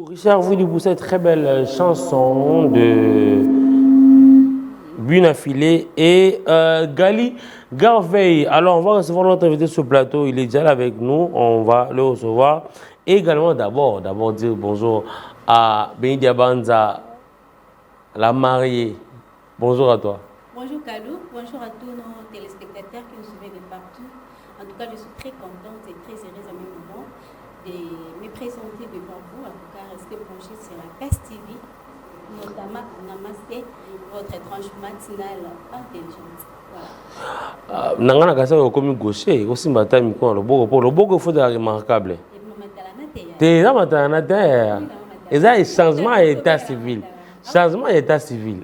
Richard Vouli pour cette très belle chanson de Bunafilé et Gali Garveille. Alors, on va recevoir notre invité sur le plateau. Il est déjà là avec nous. On va le recevoir. Et également, d'abord dire bonjour à Benidia Banza, la mariée. Bonjour à toi. Bonjour Kalou, bonjour à tous nos téléspectateurs qui nous suivent de partout. En tout cas, je suis très contente et très heureuse à mes moments de me présenter devant vous. En tout cas, restez branchés sur la PES TV, notamment Namaste, votre tranche matinale intelligente. Voilà. Nangana kasa comme gaucher, aussi matin mi ko le bogo faut de remarquable. T'es là matana terre. Et ça changement état civil. Changement état civil.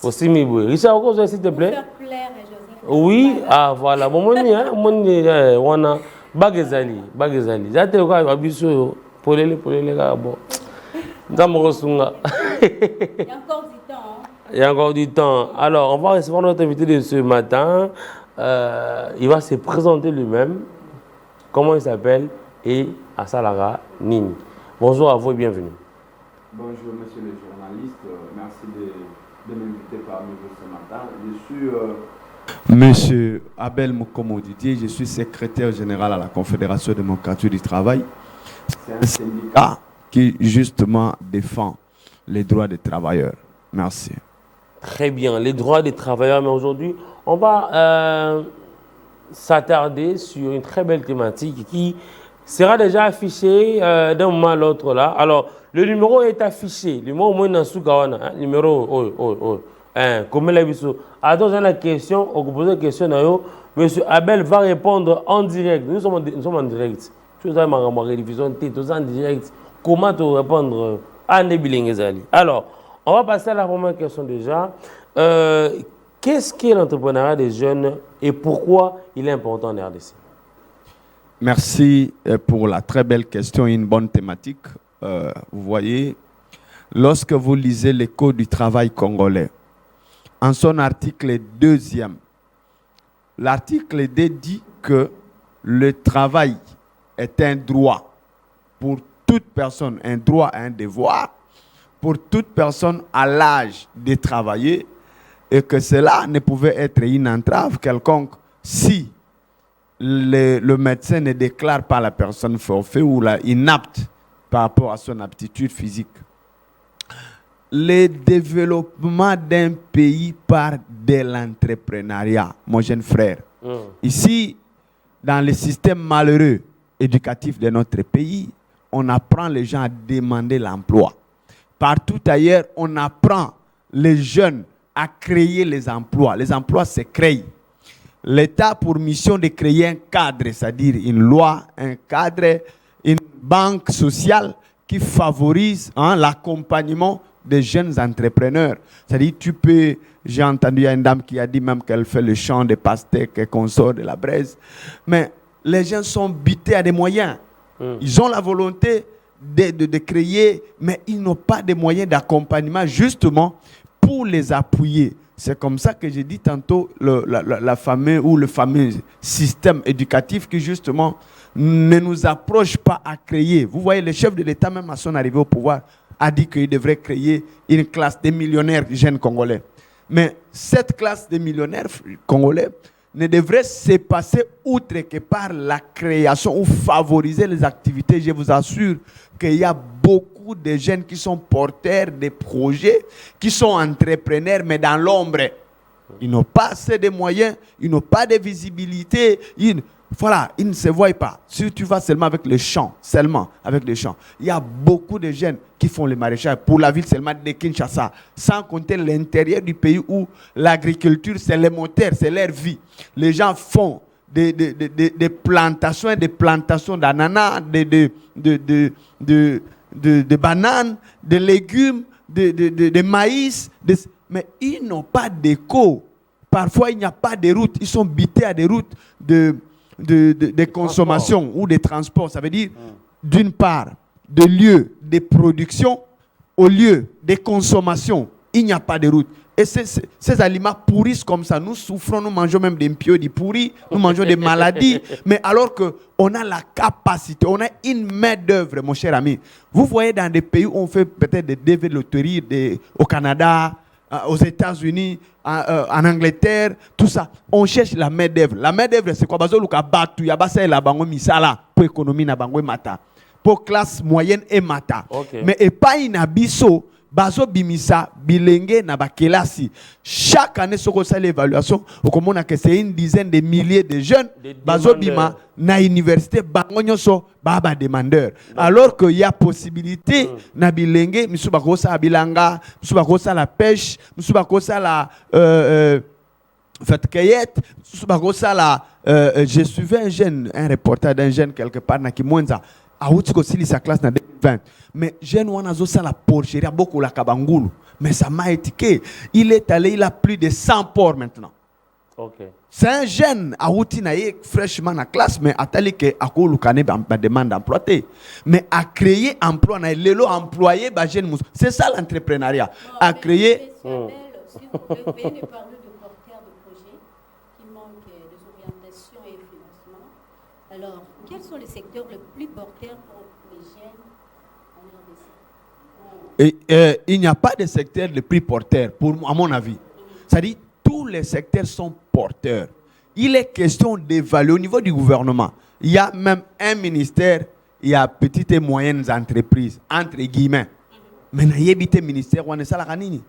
Aussi mi boy. Richard Okozo s'il te plaît. Oui, ah voilà. Bon moni wana bagezali. Ça te quoi abiso polele ga bon. Ndamoko sunga. Il y a encore du temps. Alors, on va recevoir notre invité de ce matin. Il va se présenter lui-même. Comment il s'appelle et Asalara Nini. Bonjour à vous et bienvenue. Bonjour, monsieur le journaliste. Merci de m'inviter parmi vous ce matin. Je suis monsieur Abel Mukomo Didier. Je suis secrétaire général à la Confédération démocratique du travail. C'est un syndicat qui, justement, défend les droits des travailleurs. Merci. Très bien, les droits des travailleurs. Mais aujourd'hui, on va s'attarder sur une très belle thématique qui sera déjà affichée d'un moment à l'autre là. Alors, le numéro est affiché. Le numéro au moins numéro comme la viso. Attends, la question, on vous pose une question. Monsieur Abel va répondre en direct. Nous sommes en direct. Tout ça, ma révision, tout ça en direct. Comment te répondre à Nebilingezali? Alors, on va passer à la première question déjà. Qu'est-ce qu'est l'entrepreneuriat des jeunes et pourquoi il est important en RDC? Merci pour la très belle question et une bonne thématique. Vous voyez, lorsque vous lisez le Code du travail congolais, en son article 2e, l'article 2 dit que le travail est un droit pour toute personne, un droit et un devoir pour toute personne à l'âge de travailler et que cela ne pouvait être une entrave quelconque si le médecin ne déclare pas la personne forfait ou inapte par rapport à son aptitude physique. Le développement d'un pays part de l'entrepreneuriat, mon jeune frère. Ici, dans le système malheureux éducatif de notre pays, on apprend les gens à demander l'emploi. Partout ailleurs, on apprend les jeunes à créer les emplois. Les emplois se créent. L'État a pour mission de créer un cadre, c'est-à-dire une loi, un cadre, une banque sociale qui favorise l'accompagnement des jeunes entrepreneurs. C'est-à-dire, j'ai entendu une dame qui a dit même qu'elle fait le champ de pastèques et qu'on sort de la braise. Mais les gens sont butés à des moyens. Ils ont la volonté de créer, mais ils n'ont pas de moyens d'accompagnement justement pour les appuyer. C'est comme ça que j'ai dit tantôt le fameux système éducatif qui justement ne nous approche pas à créer. Vous voyez, le chef de l'État, même à son arrivée au pouvoir, a dit qu'il devrait créer une classe de millionnaires jeunes congolais. Mais cette classe de millionnaires congolais ne devrait se passer outre que par la création ou favoriser les activités. Je vous assure qu'il y a beaucoup de jeunes qui sont porteurs de projets, qui sont entrepreneurs, mais dans l'ombre. Ils n'ont pas assez de moyens, ils n'ont pas de visibilité. Voilà, ils ne se voient pas. Si tu vas seulement avec les champs, il y a beaucoup de jeunes qui font le maraîchage pour la ville seulement de Kinshasa, sans compter l'intérieur du pays où l'agriculture, c'est le moteur, c'est leur vie. Les gens font des plantations d'ananas, de bananes, de légumes, de maïs, mais ils n'ont pas d'écho. Parfois, il n'y a pas de route. Ils sont bités à des routes de consommation ou de transport. Ça veut dire, d'une part, de lieu de production au lieu de consommation. Il n'y a pas de route. Et ces aliments pourrissent comme ça. Nous souffrons, nous mangeons même des pieds pourris, nous mangeons des maladies. Mais alors qu'on a la capacité, on a une main-d'œuvre, mon cher ami. Vous voyez dans des pays où on fait peut-être des développeries, au Canada, aux États-Unis, en Angleterre, tout ça, on cherche la main-d'œuvre. La main-d'œuvre, c'est quoi? Pour économie, pour classe moyenne et mata. Okay. Mais et pas une abisso. Bazo bimisa bilenge na bakelasi. Chaque année sur l'évaluation, on a que c'est une dizaine de milliers de jeunes bazo bima na université bangonyoso baba demandeur. Alors qu'il y a possibilité na bilenge misu bakosa bilanga, misu bakosa la pêche, misu bakosa la fait cueillette, misu bakosa la je suivais un reportage d'un jeune quelque part na Kimwenza. A sa classe en 2020. Mais jeune Wanazo ça la porcherie beaucoup la kabangulu. Mais ça m'a étiqué. Il est allé, il a plus de 100 ports maintenant. Okay. C'est un jeune a naïe fraîchement en classe, mais a tali que a ko lukane ba demande d'emploi. Mais a créé emploi na lelo employé ba jeune mous. C'est ça l'entrepreneuriat. A créé Si vous pouvez nous parler de porteurs de projets qui manquent des orientations et financement. Alors, quels sont les secteurs les plus porteurs pour les jeunes en RDC? Il n'y a pas de secteur le plus porteur, à mon avis. C'est-à-dire tous les secteurs sont porteurs. Il est question d'évaluer au niveau du gouvernement. Il y a même un ministère, il y a petites et moyennes entreprises, entre guillemets. Mais il y a un ministère où on est salaranini.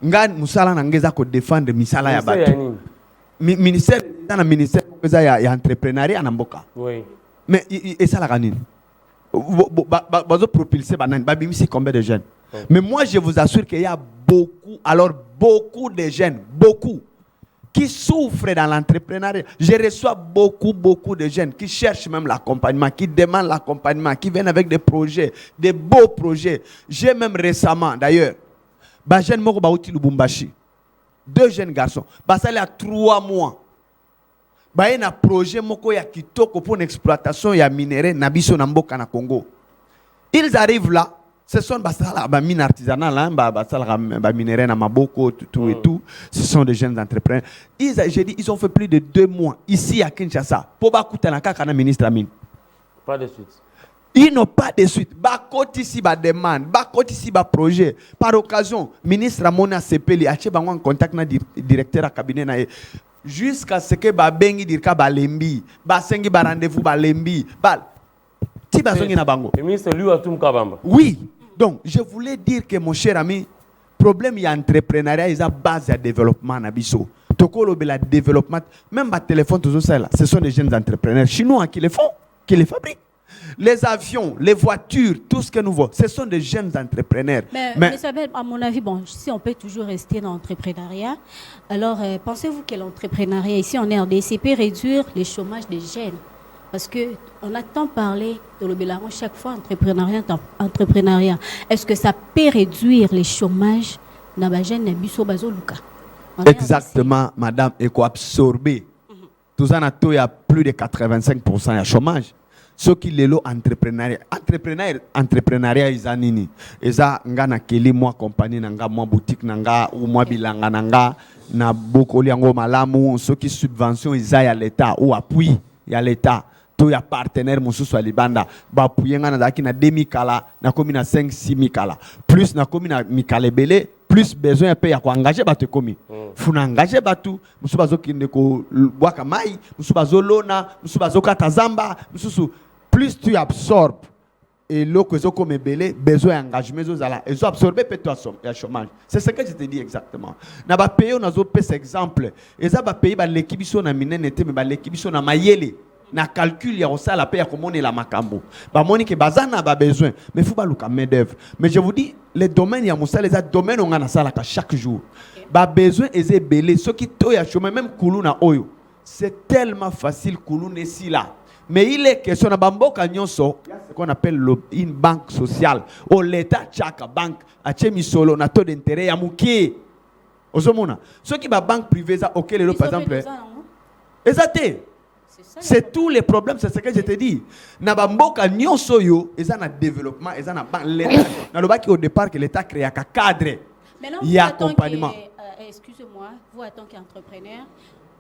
Nga musala nangeza ko défendre misala ya batu. Ministère dans le ministère il y a entrepreneuriat en Mboka. Oui. Mais et ça la nini. Bazo propulser banane babimisi combien de jeunes. Mais moi je vous assure qu'il y a beaucoup de jeunes, qui souffrent dans l'entrepreneuriat. Je reçois beaucoup de jeunes qui cherchent même l'accompagnement, qui demandent l'accompagnement, qui viennent avec des projets, des beaux projets. J'ai même récemment d'ailleurs jeune moko bauti Lubumbashi. 2 jeunes garçons. Ça il y a 3 mois. Il y a un projet moko ya kitoko pour une exploitation ya minerai na biso na mboka na Congo. Ils arrivent là, ce sont des mines artisanales, des minerais na maboko, tout et tout. Ce sont des jeunes entrepreneurs. Ils ont fait plus de 2 mois ici à Kinshasa. Pour bakouta na kaka na ministre Amin. Pas de suite. Ils n'ont pas de suite. Bakoti ici ba demande, bakoti ici ba projet. Par occasion, ministre Amona Sepeli a tché bango en contact na directeur à cabinet na jusqu'à ce que ba bengi dirka ba lembi, ba sengi ba rendez-vous ba lembi, ba ti ba zongi na bango. Le ministre lui a tout kabamba. Oui. Donc, je voulais dire que mon cher ami, problème il y a entrepreneuriat, il y a base de développement na biso. Tokolo bela développement, même ba téléphone tout ça là, ce sont des jeunes entrepreneurs chinois qui les font, qui les fabriquent. Les avions, les voitures, tout ce que nous voyons, ce sont des jeunes entrepreneurs. Mais à mon avis, bon, si on peut toujours rester dans l'entrepreneuriat, alors pensez-vous que l'entrepreneuriat ici en RDC peut réduire le chômage des jeunes? Parce qu'on a tant parlé de l'Obélaron chaque fois, entrepreneuriat. Est-ce que ça peut réduire le chômage dans les jeunes de Bisso Bazo Luka? Exactement, madame, et quoi absorber. Tout ça, il y a plus de 85% de chômage. Ce qui est entrepreneuriat izanini eza nga na keli moi compagnie nanga moi boutique nanga ou moi bilanga nanga na bokoli yango malamu ce qui subvention isa ya l'état ou appui ya l'état to ya partenaire mususu alibanda ba appuyer nga na daki na 2000 kala na komi na 5-6 kala plus na komi na mikale belé plus besoin pe ya ko engager bato komi funa engager batu mususu bazokinde ko bwaka mai mususu bazolona mususu bazokata zamba mususu plus tu absorbes et l'eau que tu comme belé besoin d'engagement et tu absorbes peut-être le chômage. C'est ce que je te dis exactement. Na ba pays on a zo pes exemple et ça ba pays ba l'équipe so na minene te mais ba l'équipe so na mayele na calcul ya ça la paye à comment la makambo ba moni que bazana ba besoin mais faut pas luka main d'œuvre. Mais je vous dis les domaines ya mosala les domaines on a na sala chaque jour ba besoin eze belé ceux qui to ya chômage même kulu na oyo c'est tellement facile kulu nesi là. Mais il est question de Bamboka Nyonso, ce qu'on appelle une banque sociale. Ou l'État, chaque banque, a mis solo, na taux d'intérêt, à mouké. Osomona. Ceux qui ba banque privée, ok, les par exemple. Exacté. C'est tous les problèmes, c'est ce que je te dis. Na Bamboka Nyonso yo, ils ont un développement, ils ont un banque. L'État, na le bas qui au départ que l'État crée un cadre. Il y a accompagnement. excusez-moi, vous en tant qu'entrepreneur,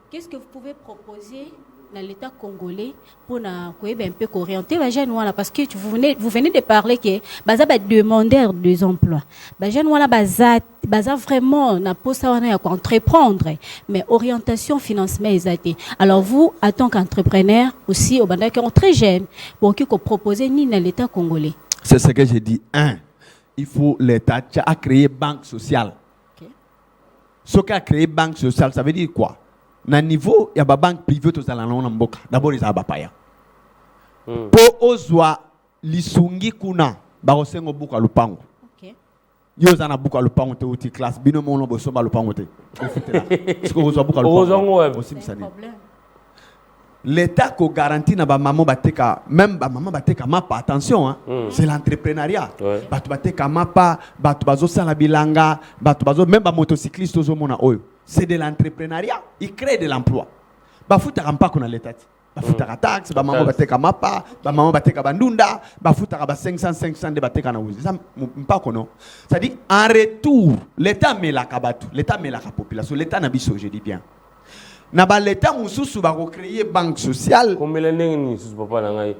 qu'est-ce que vous pouvez proposer dans l'État congolais pour un peu orienter les jeunes parce que vous venez de parler que baza ba demandeur des emplois. Les jeunes baza vraiment na posa wana ya entreprendre mais orientation financement exacté. Alors vous en tant qu'entrepreneur aussi au banda qui sont très jeunes pour que proposer ni dans l'État congolais. C'est ce que j'ai dit. Il faut l'État a créé banque sociale. Ce qu'a créé banque sociale, ça veut dire quoi? Na niveau ya ba banque privée to zala na mboka d'abord ils abapaya po ozwa lisungi kuna ba osengo buka lupango yo zana buka lupango te uti classe bino mono bo somba lupango te est-ce que ozwa buka lupango aussi misani l'État ko garantit na ba maman bateka même ba maman bateka mapa attention c'est l'entrepreneuriat batu bateka mapa batu bazo sala bilanga batu bazo même ba motocycliste ozo mona oyo. C'est de l'entrepreneuriat. Il crée de l'emploi. Bafuta rampa kuna l'État. Bafuta ka taxe, ba maman bateka mapa, ba maman bateka bandunda, bafuta ka ba 500 de bateka na wuzi. Ça mpa kono. Ça dit en retour, l'État met la kabatu, l'État met la population, l'État na biso, je dis bien. Na ba l'État mususu ba créer banque sociale. Comme l'année ni sous papa na ngai.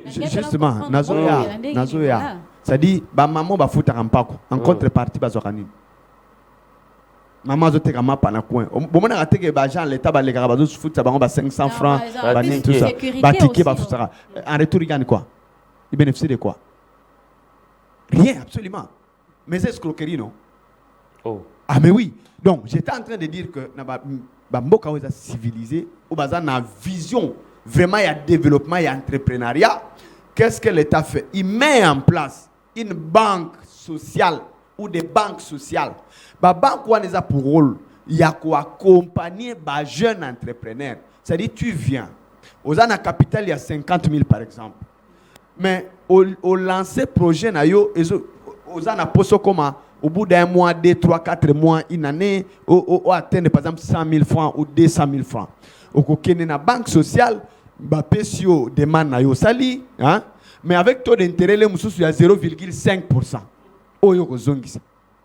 Justement, nazoya. Ça dit ba maman bafuta rampa ko en contrepartie bazokani. Maman zo teka mapa na coin bomona kateke ba gens l'état ba leka ba zo futa bango ba 500 francs ba ni tout ça ba ticket ba futa en retour il gagne quoi, il bénéficie de quoi? Rien absolument, mais c'est escroquerie non? Ah mais oui, donc j'étais en train de dire que na ba mboka oza civilisé ou baza na vision vraiment il y a développement, il y a entrepreneuriat. Qu'est-ce que l'État fait? Il met en place une banque sociale ou des banques sociales. La banque a pour rôle, il y a quoi accompagner les jeunes entrepreneurs. C'est-à-dire, tu viens, aux ana capital, il y a 50 000 par exemple. Mais au lancer projet, aux ana poso comment, au bout d'un mois, 2, 3, 4 mois, une année, au atteindre par exemple 100 000 francs ou 200 000 francs. Au côté na banque sociale, bah pesio demande na yo sali, hein? Mais avec taux d'intérêt, les mususu ya 0,5%. Oyo kozongisa.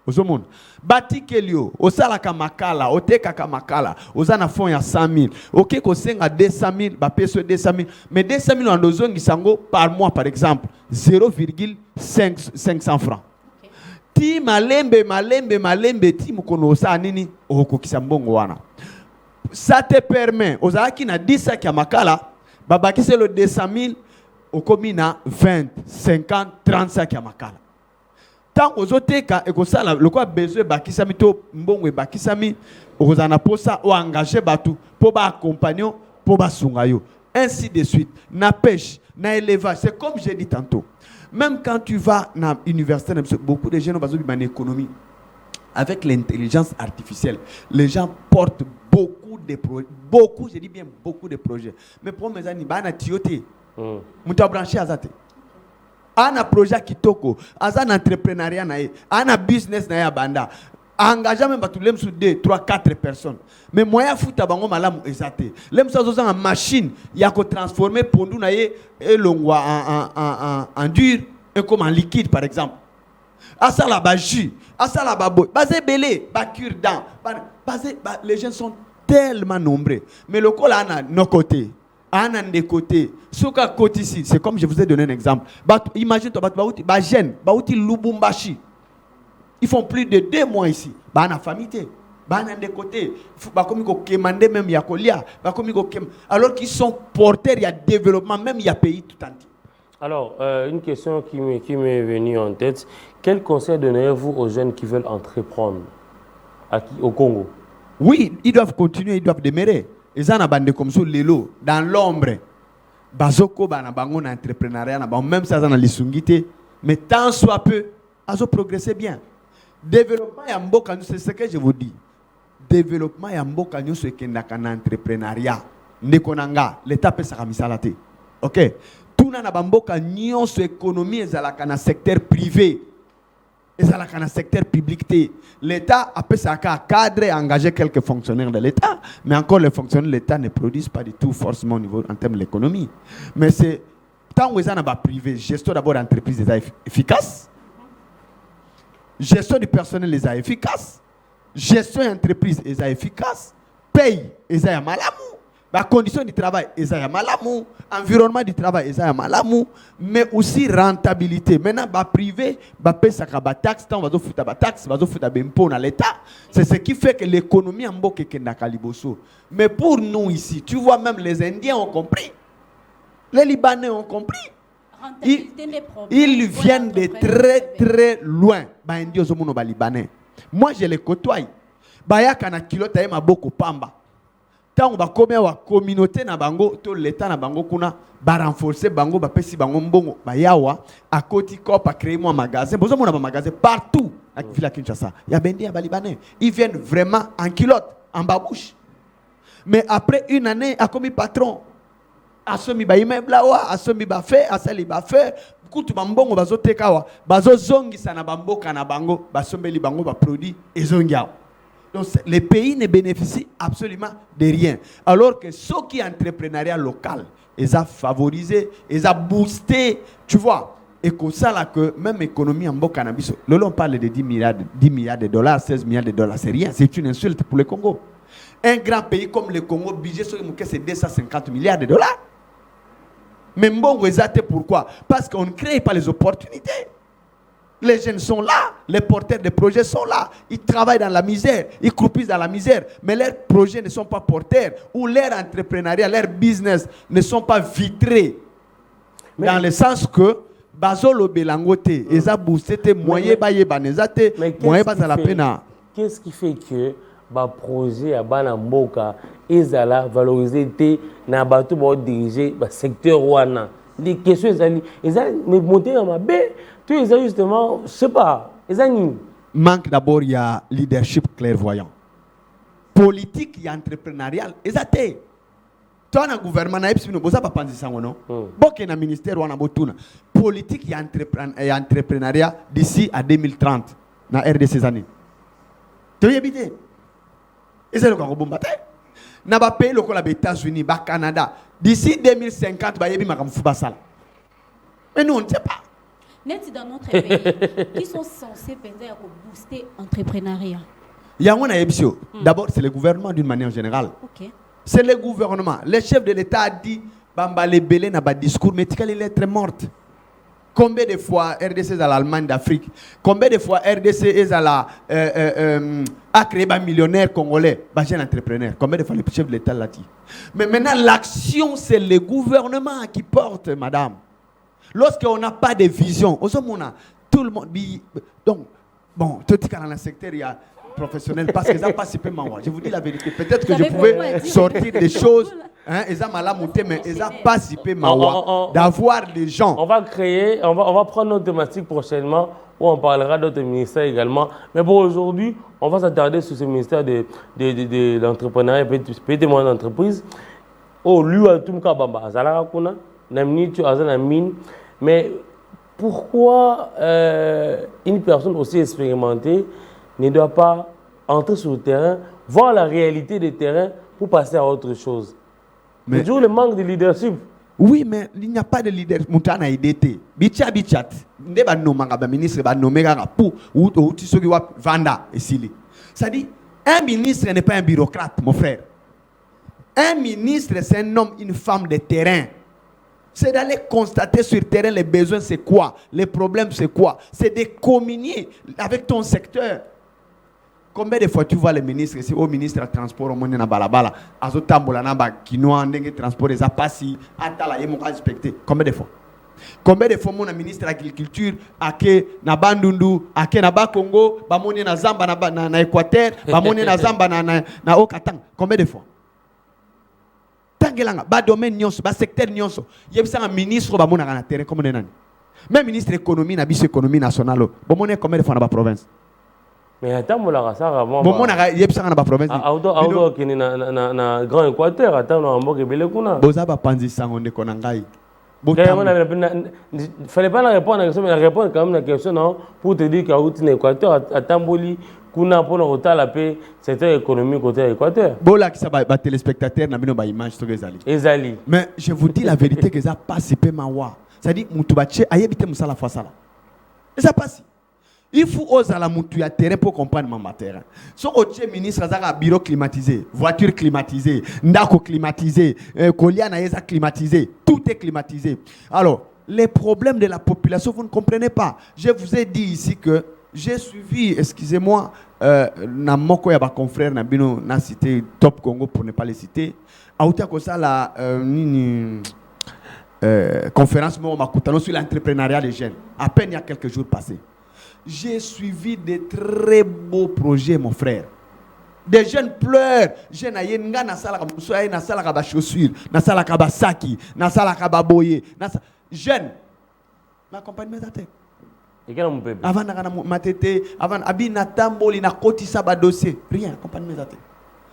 Ozomona batike lio osala kamakala oteka kamakala ozana fond ya 100 000 OK ko senga 200 000 ba peso 200 000 mais 200 000 andozongisa ngo par mois par exemple 0,500 francs ti malembe ti mukono osa nini okokisa mbongo wana. Ça te permet ozaki na 10 sacs ya makala babakise le 200 000 okomi na 20 50 30 sacs ya makala. Tant aux autres cas, et que ça, le quoi besoin bakisami to mbongo bakisami, ozana posa ou engagé batu pour accompagner pour basungayo. Ainsi de suite. Na pêche, na élevage, c'est comme j'ai dit tantôt. Même quand tu vas dans l'université, beaucoup de gens ont besoin d'une économie. Avec l'intelligence artificielle, les gens portent beaucoup de projets. Beaucoup, je dis bien beaucoup de projets. Mais pour mes amis, bana tioté. Mouta branché azate. Ana projet kitoko, azan entrepreneuriat nae, ana business nae banda. Engagé même batu lem sous 2, 3, 4 personnes. Mais moyen futa bango malamu ezate. Lem sa zo en machine, ya ko transformer pondu nae et longwa en dur et comme en liquide par exemple. Asa la ba jus, asa la ba boy, basé belé, ba cure-dent. Les gens sont tellement nombreux. Mais le col ana nos côtés. Un des côtés, Soka côté ici, c'est comme je vous ai donné un exemple. Imagine-toi, Bauti Lubumbashi. Ils font plus de 2 mois ici. Bana famille, bana des côtés. Alors qu'ils sont porteurs, il y a développement, même il y a pays tout entier. Alors, une question qui m'est venue en tête. Quel conseil donneriez-vous aux jeunes qui veulent entreprendre au Congo? Oui, ils doivent continuer, ils doivent demeurer. Ils ont abandonné comme ça, l'élo, dans l'ombre. Bazoko, bango na entrepreneuriat, même ça, dans les sungité. Mais tant soit peu, ils ont progressé bien. Développement ya mboka, c'est ce que je vous dis. Développement ya mboka, c'est que na entrepreneuriat. Ndekonanga, l'État peut s'arramisalater. Ok? Tout na mboka, nyon sur économie, et dans secteur privé. Et ça, dans le secteur public, l'État a pu cadrer et engager quelques fonctionnaires de l'État, mais encore les fonctionnaires de l'État ne produisent pas du tout forcément au niveau en termes de l'économie. Mais c'est tant que les gens privé, gestion d'abord d'entreprise efficace, gestion du personnel les efficace, gestion d'entreprise est efficace, paye est malamu, la condition du travail est malamu, environnement du travail est malamu, mais aussi rentabilité. Maintenant, ba privé, ba paye sa taxe, tant va foutre ba taxe, va foutre impôt dans l'État. C'est ce qui fait que l'économie en boque est na kaliboso. Mais pour nous ici, tu vois, même les Indiens ont compris, les Libanais ont compris. Ils viennent de très très loin. Ba Indiens sont mono ba Libanais. Moi je les côtoie. Baya kana kilota ma boko pamba. Tant ba komé wa communauté na bango to l'état na bango kuna ba renforcer bango ba pesi bango mbongo ba yawa à côté cop a créer un magasin. Bozo mona ba magasin partout na ville Kinshasa. Ya bendi ya Libanais. Ils viennent vraiment en culotte, en babouche. Mais après une année a commis patron. Asomi ba immeuble wa, asomi ba fait, asali ba fait. Kutu bambongo bazo tekawa, bazo zongi sana bamboka na bango, basombeli bango ba produit ezongia. Donc les pays ne bénéficient absolument de rien. Alors que ceux qui entrepreneuriat local, ils ont favorisé, ils ont boosté, tu vois. Et comme ça là que même l'économie en boka na biso. Là on parle de 10 milliards de dollars, 16 milliards de dollars, c'est rien, c'est une insulte pour le Congo. Un grand pays comme le Congo, budget sur c'est 250 milliards de dollars. Mais bon, pourquoi? Parce qu'on ne crée pas les opportunités. Les jeunes sont là, les porteurs de projets sont là. Ils travaillent dans la misère, ils croupissent dans la misère. Mais leurs projets ne sont pas porteurs. Ou leur entrepreneuriat, leur business ne sont pas vitrés. Mais dans le sens que, Bazolo Belangote, ils ont boosté moyen bayebanezate, moyen bazala pena. Qu'est-ce qui fait que le projet à Banamboka ils allaient valoriser na bateau pour diriger le secteur ouana? Les questions ils ont monté dans ma baie. Tu es justement, je ne sais pas, manque d'abord, il y a leadership clairvoyant. Politique et entrepreneurial, ils ont été. Toi, le gouvernement, tu n'as pas pensé ça, non? Beaucoup de ministères ont été. Politique et entrepreneuriat d'ici à 2030, dans RD ces années. Tu as habité? Et c'est le cas où on n'a pas payé le États-Unis, le Canada. D'ici 2050, il y a un mais nous, on ne sait pas. Net dans notre pays, qui sont censés booster l'entrepreneuriat? Il y a un épisode. D'abord, c'est le gouvernement d'une manière générale. Okay. C'est le gouvernement. Le chef de l'État a dit Bamba les belé n'a pas de discours, mais il est lettre morte. Combien de fois RDC est à l'Allemagne d'Afrique? Combien de fois RDC est à la a créé un millionnaire congolais, un jeune entrepreneur? Combien de fois le chef de l'État l'a dit? Mais maintenant, l'action, c'est le gouvernement qui porte, madame. Lorsqu'on n'a pas de vision, tout le monde. Donc, bon, tout dans le secteur, il y a professionnel parce qu'ils n'ont pas si peu mawa. Je vous dis la vérité. Peut-être que je pouvais sortir des choses. Ils ont mal à monter, mais ils n'ont pas si peu mawa d'avoir des gens. On va créer, on va prendre notre thématique prochainement où on parlera d'autres ministères également. Mais pour aujourd'hui, on va s'attarder sur ce ministère de l'entrepreneuriat et peut-être moins d'entreprise. Oh, lui, tout le cas, Bamba, Zala Kuna, Namni, tu as un mine. Mais pourquoi une personne aussi expérimentée ne doit pas entrer sur le terrain, voir la réalité des terrains pour passer à autre chose? Mais toujours le manque de leadership. Oui, mais il n'y a pas de leadership. Moutana IDT. Bichat. Ne va nommer un ministre, va nommer un pour ou tu sais vanda ici. Ça dit, un ministre n'est pas un bureaucrate, mon frère. Un ministre, c'est un homme, une femme de terrain. C'est d'aller constater sur le terrain les besoins, c'est quoi, les problèmes, c'est quoi. C'est de communier avec ton secteur. Combien de fois tu vois les ministres, c'est au ministre du transport, au monde na balabala, azo tambola na ba kinoa ndenge transport les a passé, atala yemo respecté. Combien de fois? Combien de fois mon ministre de l'agriculture ake na Bandundu, ake na ba Congo, ba moni na Zamba na Équateur, ba moni na Zamba na Okatang. Combien de fois? Tangelanga, ba domaine nyonso, ba secteur nyonso. Yebisa un ministre ba mona na terrain comme nani. Même ministre de l'économie na biso économie nationale. Ba moni combien de fois na ba province? Mais attends, moi, ça vraiment. Bon, on a yebisa na ba province. Auto qui na Grand Équateur, attends, on va belé kuna. Boza ba panzi sangonde konangai. Il ne fallait pas répondre à la question, mais répondre quand même à la question non, pour te dire qu'à l'Équateur, à Tamboli, kuna pour le retard la paix, c'était économique côté Équateur. Bola qui ça va téléspectateur na bino ba image to ezali. Ezali. Mais je vous dis la vérité que ça passe peu mawa. Ça dit mutubache ayebite musala fasala. Ça passe. Il faut oser la mouture à terrain pour comprendre mon terrain. Si on est ministre, il y a un bureau climatisé, voiture climatisée, ndako climatisé, Koliana climatisé, tout est climatisé. Alors, les problèmes de la population, vous ne comprenez pas. Je vous ai dit ici que j'ai suivi, excusez-moi, Namoko Yaba confrère Nabino n'a cité Top Congo pour ne pas les citer. Aoutia Kosa la conférence Makutano sur l'entrepreneuriat des jeunes. À peine il y a quelques jours passés. J'ai suivi de très beaux projets, mon frère. Des jeunes pleurent. Jeunes ayenga na sala kabusoya na sala kaba chaussures, na sala kaba saki, na sala kaba boye. Jeunes. Ma compagne m'attend. Et quel est mon bébé? Avant na ma tete, avant abi na tamboli na koti sa ba dossier. Rien, compagne m'attend.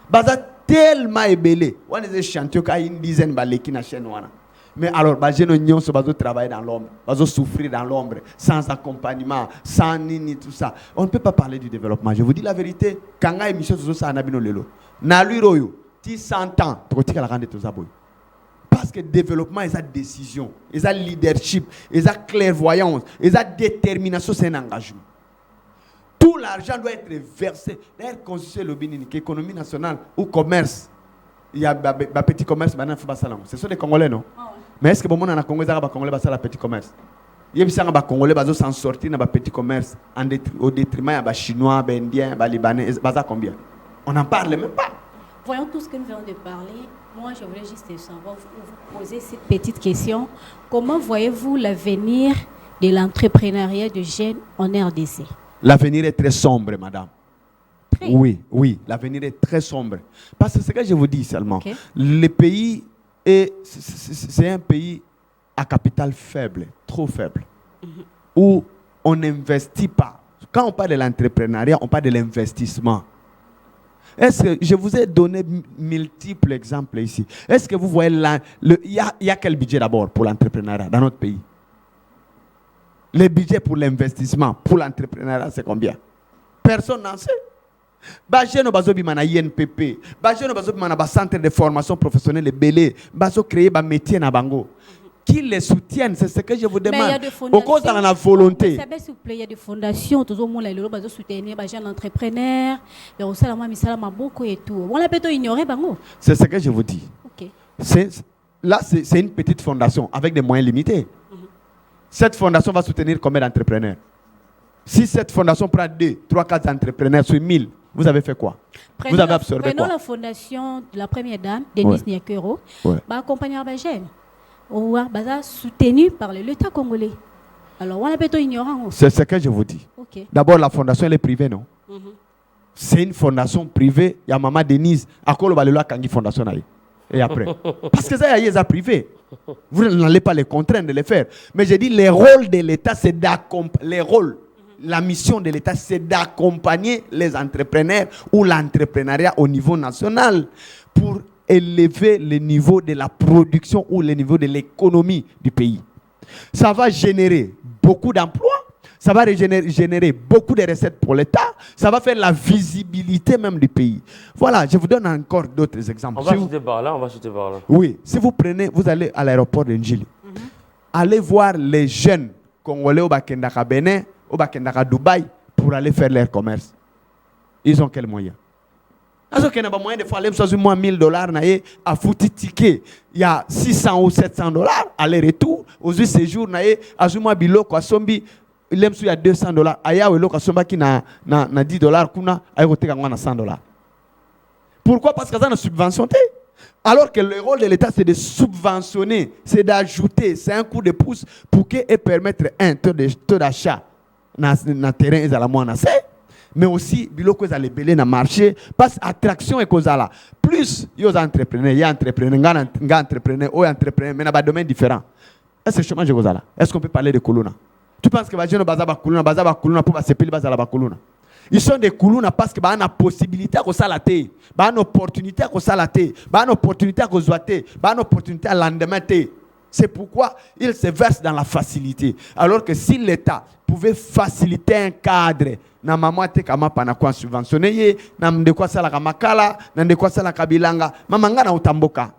Baza tellement ébélé. On est chantier ka une dizaine ba leki na chaîne wana. Mais alors, les jeunes se basent travailler dans l'ombre, basent souffrir dans l'ombre, sans accompagnement, sans nini, tout ça. On ne peut pas parler du développement. Je vous dis la vérité. Quand on a émission sur ça, on a bien lelo. Na lui royo, ti 100 ans, tu vas rendre tout ça boy. Parce que le développement, il y a décision, il y a leadership, il y a clairvoyance, il y a détermination, c'est un engagement. Tout l'argent doit être versé. D'ailleurs, constituer l'économie nationale ou commerce. Il y a un petit commerce, ce sont des Congolais, non? Mais est-ce que bon, on a Congolais, les Congolais, ça petit commerce? Il y a des Congolais qui s'en sortir dans le petit commerce au détriment des Chinois, des Indiens, des Libanais. Combien? On n'en parle même pas. Voyons tout ce que nous venons de parler. Moi, je voulais juste savoir, vous poser cette petite question. Comment voyez-vous l'avenir de l'entrepreneuriat de jeunes en RDC? L'avenir est très sombre, madame. Oui, l'avenir est très sombre. Parce que c'est ce que je vous dis seulement. Okay. Le pays, c'est un pays à capital faible, trop faible, où on n'investit pas. Quand on parle de l'entrepreneuriat, on parle de l'investissement. Est-ce que je vous ai donné multiples exemples ici? Est-ce que vous voyez il y a quel budget d'abord pour l'entrepreneuriat dans notre pays? Le budget pour l'investissement, pour l'entrepreneuriat, c'est combien? Personne n'en sait. Bajeno bazobi mana INPP, bajeno bazobi mana ba centre de formation professionnelle belé, bazo créer ba métier na bango. Qui les soutiennent, c'est ce que je vous demande. Au cause de la volonté. S'il vous plaît, il y a des fondations, tout le monde là, le bazo soutenir ba jeunes entrepreneurs, et au salama misala maboko et tout. On l'a peut-être ignoré bango. C'est ce que je vous dis. OK. C'est une petite fondation avec des moyens limités. Cette fondation va soutenir combien d'entrepreneurs? Si cette fondation prend 2, 3, 4 entrepreneurs sur 1000, vous avez fait quoi? Vous avez absorbé quoi? Prenons la fondation de la première dame, Denise Nyakero, accompagnée par jeunes, soutenue par l'État congolais. Alors, on est plutôt ignorant. C'est ce que je vous dis. Okay. D'abord, la fondation, elle est privée, non? C'est une fondation privée. Il y a Maman Denise, à quoi le Kangi Fondation. Et après. Parce que ça, il y a privé. Vous n'allez pas les contraindre de les faire. Mais j'ai dit, les rôles de l'État, c'est d'accompagner. La mission de l'État, c'est d'accompagner les entrepreneurs ou l'entrepreneuriat au niveau national pour élever le niveau de la production ou le niveau de l'économie du pays. Ça va générer beaucoup d'emplois, ça va générer beaucoup de recettes pour l'État, ça va faire la visibilité même du pays. Voilà, je vous donne encore d'autres exemples. On va chuter par là. Oui, si vous prenez, vous allez à l'aéroport de Njili, allez voir les jeunes Congolais au Bakendaka Bénin, au Bakendaka Dubaï pour aller faire leur commerce. Ils ont quels moyens? Ils ont moyen de faire aller moins $1000 à foutre ticket. Il y a 600 ou $700 aller-retour. Aux séjours, à Zuma Bilo, quoi, Sombi, il y a $200. Aya, ou l'autre, Somba qui n'a $10, kuna, à $100. Pourquoi? Parce qu'ils ont subventionné. Alors que le rôle de l'État, c'est de subventionner, c'est d'ajouter, c'est un coup de pouce pour permettre un taux d'achat dans le terrain et dans la moine. Mais aussi, biloko za lebele na marché, parce attraction et cause là. Plus il y a entrepreneurs, il y a entrepreneurs, mais dans des domaines différents. Est-ce que chômage cause là? Est-ce qu'on peut parler de Kuluna? Tu penses que les gens bazaba Kuluna pour passer pile bazala Kuluna? Ils sont des Kuluna parce que bah on a possibilité à salater, bah on opportunité à salater, bah on opportunité à zoater, bah on opportunité à lendemain. C'est pourquoi ils se versent dans la facilité. Alors que si l'État pouvait faciliter un cadre, na maman te kama pana kwa subventionné, na mde kwa sala kamakala, na mde kwa sala kabilanga, mama nga na utamboka.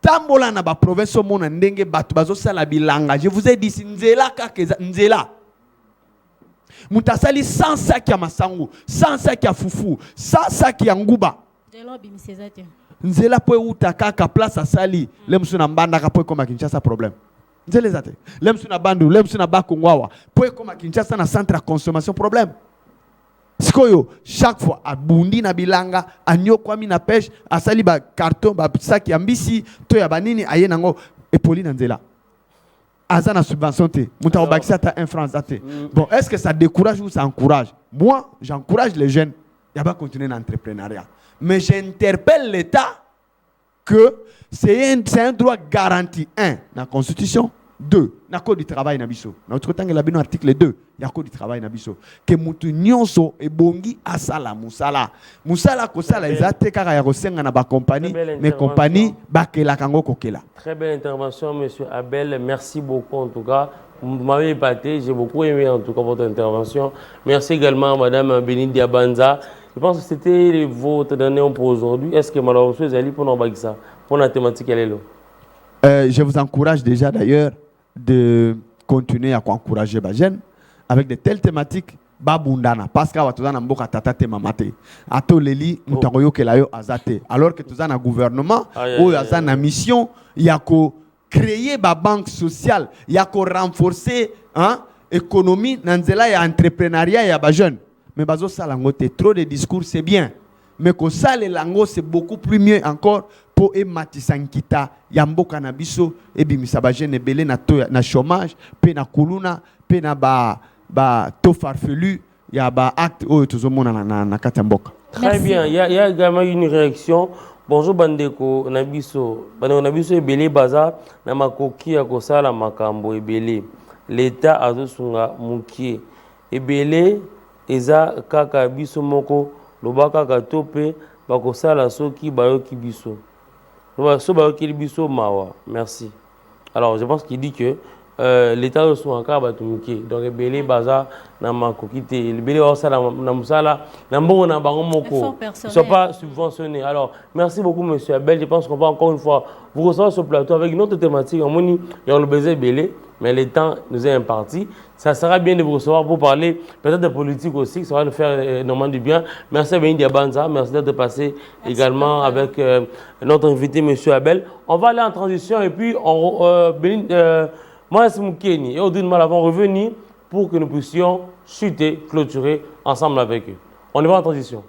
Tambola na ba province mona ndenge batu bazo sala bilanga. Je vous ai dit nzela kakeza nzela. Mutasali 100 sacs ya masangu, 100 sacs ya fufu, 100 sacs ya nguba. Nzela po uta kaka place asali, lemsu na mbanda ka po koma Kinshasa problème. Nzela zate. Lemsu na bandu, lemsu na bakongwawa, po koma Kinshasa na centre à consommation problème. Sikoyo chaque fois abundi na bilanga, anyo kwami na pêche, asali ba carton ba sac ya mbisi, to ya banini aye nango epoli na nzela. Azana subvention te. Mouta obakisa ta 1 franc zate. Bon, est-ce que ça décourage ou ça encourage? Moi, j'encourage les jeunes. Il va continuer l'entrepreneuriat. Mais j'interpelle l'État que c'est un droit garanti. 1, dans la Constitution. 2, dans le Code du travail. Dans autre temps, il y a l'article 2. Il y a le Code du travail. Que moutou nyonso e bongi asala musala. Musala kosala ezate kaka ya kosenga na ba compagnie, mais compagnie bakela kango kokela. Très belle intervention, monsieur Abel. Merci beaucoup en tout cas. Vous m'avez épaté, j'ai beaucoup aimé en tout cas votre intervention. Merci également à madame Béni Diabanza. Je pense que c'était votre dernier pour aujourd'hui. Est-ce que malheureusement, vous allez pour ça pour la thématique, elle est là? Je vous encourage déjà d'ailleurs de continuer à encourager les jeunes avec de telles thématiques. Babundana parce que tu as un mboka tata te mamate ato leli mutangoyo kelayo azate alors que tu as un gouvernement ou tu as une mission il y a ko créer ba banque sociale il y a ko renforcer économie nanzela ya entrepreneuriat ya ba jeunes mais bazo salango te trop de discours c'est bien mais ko sale lango c'est beaucoup plus mieux encore pour ematisankita ya mboka na biso et bimisa ba jeune belé na to na chômage pe na kuluna pe na ba to farfelu ya ba acte o tozomona na katamboka. Très bien, il y a également une réaction. Bonjour bandeko nabiso ebele baza na makoki ya kosala makambo ebele l'État azosunga mukie ebele eza kaka biso moko lobaka katope bakosala soki bayoki biso bayoki biso mawa. Merci. Alors je pense qu'il dit que l'État de son encore batumiki donc ebele baza na makokite ebele osala na musala na mbongo na bango moko ils sont pas subventionnés. Alors merci beaucoup monsieur Abel, je pense qu'on va encore une fois vous recevoir sur ce plateau avec une autre thématique en moni et on le baiser ebele mais le temps nous est imparti. Ça sera bien de vous recevoir pour parler peut-être de politique aussi, ça va nous faire énormément du bien. Merci à Béni Diabanza, merci d'être passé également avec notre invité monsieur Abel. On va aller en transition et puis moi, c'est Moukeni. Et au-delà de mal avant revenir pour que nous puissions chuter, clôturer ensemble avec eux. On y va en transition.